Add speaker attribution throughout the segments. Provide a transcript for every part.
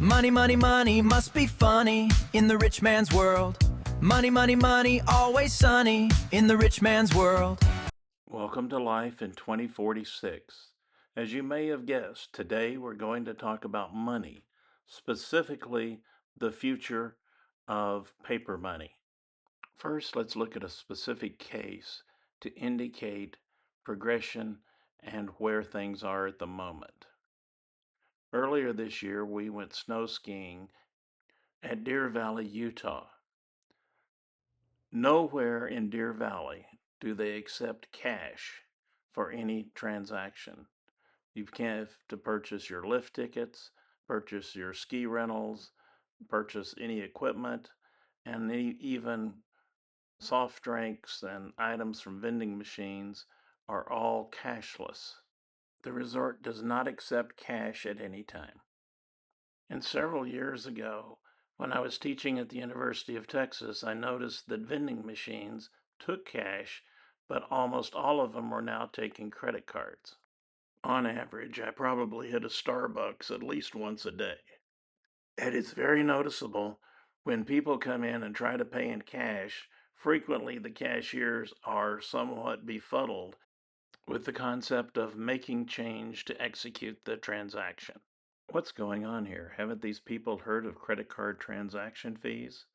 Speaker 1: Money, money, money must be funny in the rich man's world. Money, money, money, always sunny in the rich man's world.
Speaker 2: Welcome to Life in 2046. As you may have guessed, today we're going to talk about money, specifically the future of paper money. First, let's look at a specific case to indicate progression and where things are at the moment. Earlier this year, we went snow skiing at Deer Valley, Utah. Nowhere in Deer Valley do they accept cash for any transaction. You have to purchase your lift tickets, purchase your ski rentals, purchase any equipment, and even soft drinks and items from vending machines are all cashless. The resort does not accept cash at any time. And several years ago, when I was teaching at the University of Texas, I noticed that vending machines took cash, but almost all of them were now taking credit cards. On average, I probably hit a Starbucks at least once a day. And it's very noticeable when people come in and try to pay in cash, frequently the cashiers are somewhat befuddled with the concept of making change to execute the transaction. What's going on here? Haven't these people heard of credit card transaction fees?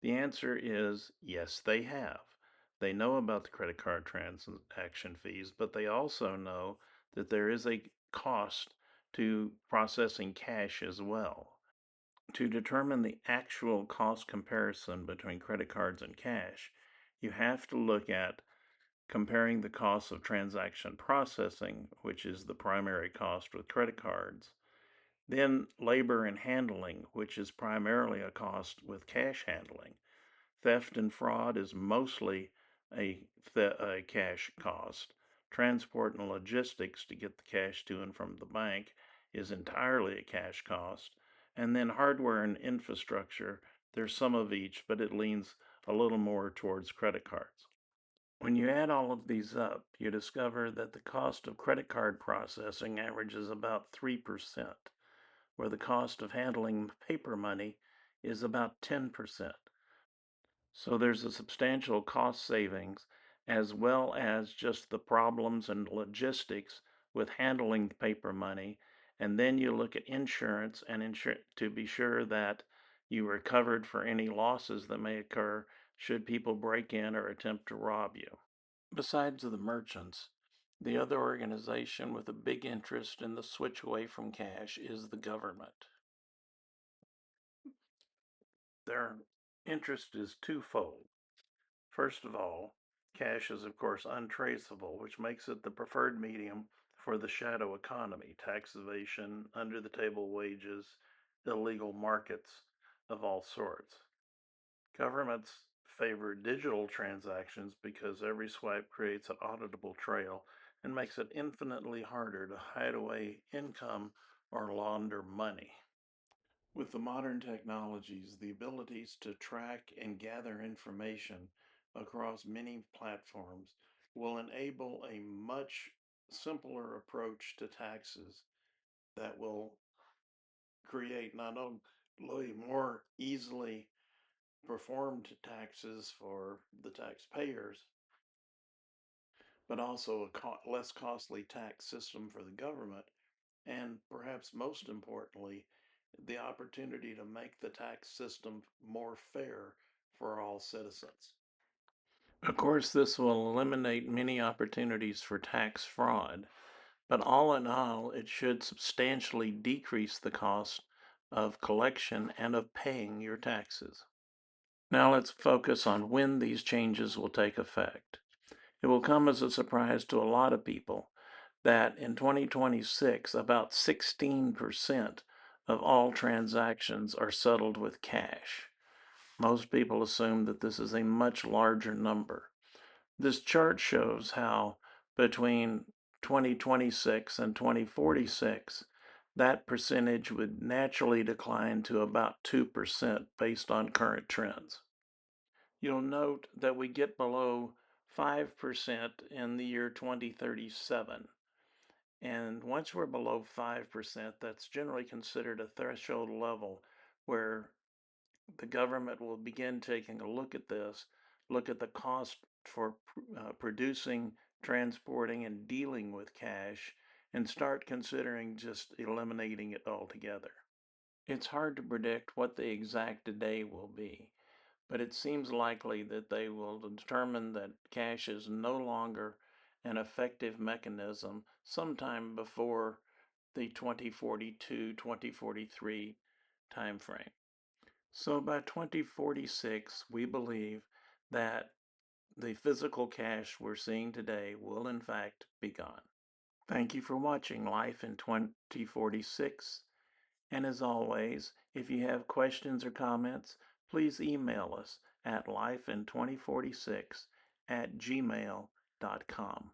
Speaker 2: The answer is yes, they have. They know about the credit card transaction fees, but they also know that there is a cost to processing cash as well. To determine the actual cost comparison between credit cards and cash, you have to look at comparing the cost of transaction processing, which is the primary cost with credit cards, then labor and handling, which is primarily a cost with cash handling. Theft and fraud is mostly a cash cost. Transport and logistics to get the cash to and from the bank is entirely a cash cost. And then hardware and infrastructure, there's some of each, but it leans a little more towards credit cards. When you add all of these up, you discover that the cost of credit card processing averages about 3%, where the cost of handling paper money is about 10%. So there's a substantial cost savings as well as just the problems and logistics with handling paper money. And then you look at insurance and to be sure that you are covered for any losses that may occur should people break in or attempt to rob you. Besides the merchants, the other organization with a big interest in the switch away from cash is the government. Their interest is twofold. First of all, cash is of course untraceable, which makes it the preferred medium for the shadow economy, tax evasion, under the table wages, illegal markets of all sorts. Governments favor digital transactions because every swipe creates an auditable trail and makes it infinitely harder to hide away income or launder money. With the modern technologies, the abilities to track and gather information across many platforms will enable a much simpler approach to taxes that will create not only more easily performed taxes for the taxpayers, but also a less costly tax system for the government, and perhaps most importantly, the opportunity to make the tax system more fair for all citizens. Of course, this will eliminate many opportunities for tax fraud, but all in all, it should substantially decrease the cost of collection and of paying your taxes. Now let's focus on when these changes will take effect. It will come as a surprise to a lot of people that in 2026, about 16% of all transactions are settled with cash. Most people assume that this is a much larger number. This chart shows how between 2026 and 2046, that percentage would naturally decline to about 2% based on current trends. You'll note that we get below 5% in the year 2037. And once we're below 5%, that's generally considered a threshold level where the government will begin taking a look at this, look at the cost for producing, transporting, and dealing with cash, and start considering just eliminating it altogether. It's hard to predict what the exact day will be, but it seems likely that they will determine that cash is no longer an effective mechanism sometime before the 2042-2043 timeframe. So by 2046, we believe that the physical cash we're seeing today will in fact be gone. Thank you for watching Life in 2046. And as always, if you have questions or comments, please email us at lifein2046@gmail.com.